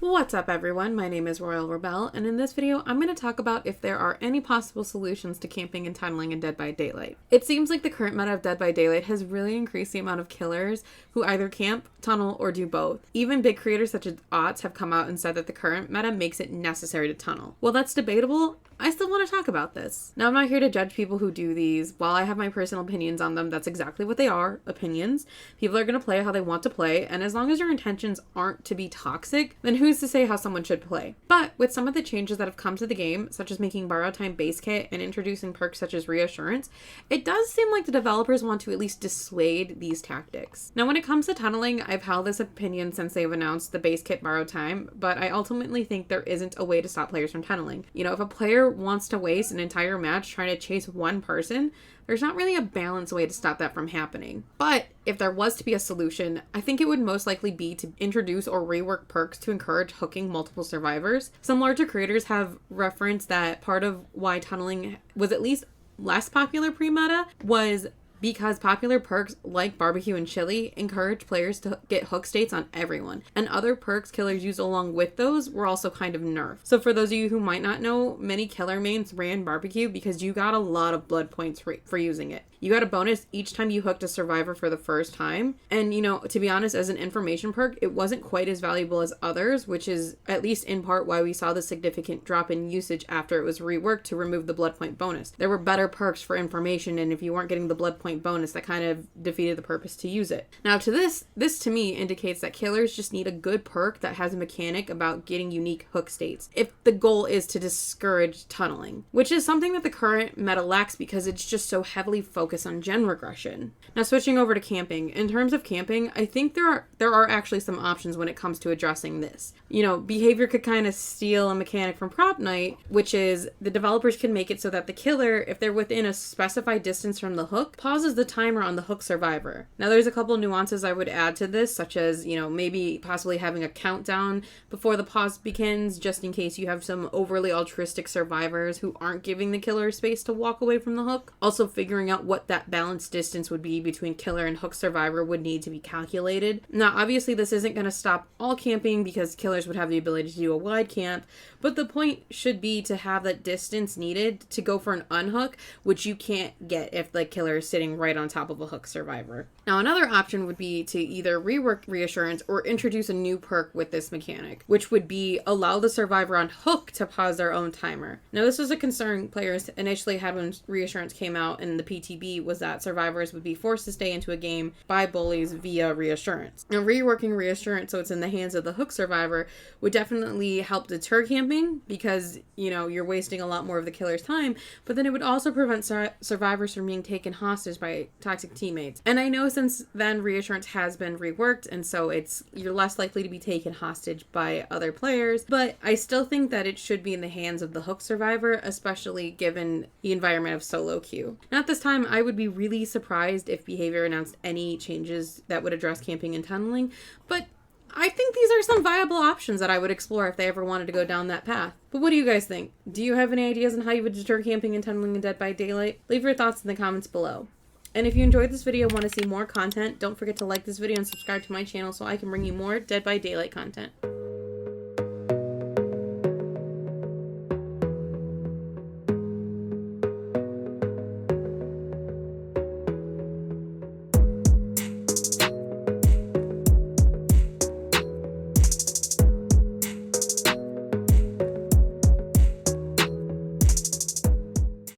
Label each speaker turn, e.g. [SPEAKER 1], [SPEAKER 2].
[SPEAKER 1] What's up everyone, my name is RoyaleRebelle, and in this video I'm going to talk about if there are any possible solutions to camping and tunneling in Dead by Daylight. It seems like the current meta of Dead by Daylight has really increased the amount of killers who either camp, tunnel, or do both. Even big creators such as Otts have come out and said that the current meta makes it necessary to tunnel. While that's debatable, I still want to talk about this. Now, I'm not here to judge people who do these. While I have my personal opinions on them, that's exactly what they are, opinions. People are going to play how they want to play, and as long as your intentions aren't to be toxic, then who's to say how someone should play? But with some of the changes that have come to the game, such as making borrow time base kit and introducing perks such as reassurance, it does seem like the developers want to at least dissuade these tactics. Now, when it comes to tunneling, I've held this opinion since they've announced the base kit borrow time, but I ultimately think there isn't a way to stop players from tunneling. You know, if a player wants to waste an entire match trying to chase one person, there's not really a balanced way to stop that from happening. But if there was to be a solution, I think it would most likely be to introduce or rework perks to encourage hooking multiple survivors. Some larger creators have referenced that part of why tunneling was at least less popular pre-meta was because popular perks like barbecue and chili encourage players to get hook states on everyone, and other perks killers use along with those were also kind of nerfed. So for those of you who might not know, many killer mains ran barbecue because you got a lot of blood points for using it. You got a bonus each time you hooked a survivor for the first time. And, you know, to be honest, as an information perk, it wasn't quite as valuable as others, which is at least in part why we saw the significant drop in usage after it was reworked to remove the blood point bonus. There were better perks for information, and if you weren't getting the blood point bonus, that kind of defeated the purpose to use it. Now, to this to me indicates that killers just need a good perk that has a mechanic about getting unique hook states, if the goal is to discourage tunneling, which is something that the current meta lacks because it's just so heavily focused on gen regression. Now, switching over to camping. In terms of camping, I think there are actually some options when it comes to addressing this. You know, behavior could kind of steal a mechanic from Prop Night, which is the developers can make it so that the killer, if they're within a specified distance from the hook, pauses the timer on the hook survivor. Now, there's a couple nuances I would add to this, such as, you know, maybe possibly having a countdown before the pause begins, just in case you have some overly altruistic survivors who aren't giving the killer space to walk away from the hook. Also, figuring out what that balanced distance would be between killer and hook survivor would need to be calculated. Now, obviously, this isn't going to stop all camping because killers would have the ability to do a wide camp, but the point should be to have that distance needed to go for an unhook, which you can't get if the killer is sitting right on top of a hook survivor. Now, another option would be to either rework reassurance or introduce a new perk with this mechanic, which would be allow the survivor on hook to pause their own timer. Now, this was a concern players initially had when reassurance came out in the PTB, was that survivors would be forced to stay into a game by bullies via reassurance. Now, reworking reassurance so it's in the hands of the hook survivor would definitely help deter camping because, you know, you're wasting a lot more of the killer's time, but then it would also prevent survivors from being taken hostage by toxic teammates. And I know since then reassurance has been reworked, and so you're less likely to be taken hostage by other players, but I still think that it should be in the hands of the hook survivor, especially given the environment of solo queue. Now, at this time, I would be really surprised if behavior announced any changes that would address camping and tunneling, but I think these are some viable options that I would explore if they ever wanted to go down that path. But what do you guys think? Do you have any ideas on how you would deter camping and tunneling in Dead by Daylight? Leave your thoughts in the comments below. And if you enjoyed this video and want to see more content, don't forget to like this video and subscribe to my channel so I can bring you more Dead by Daylight content.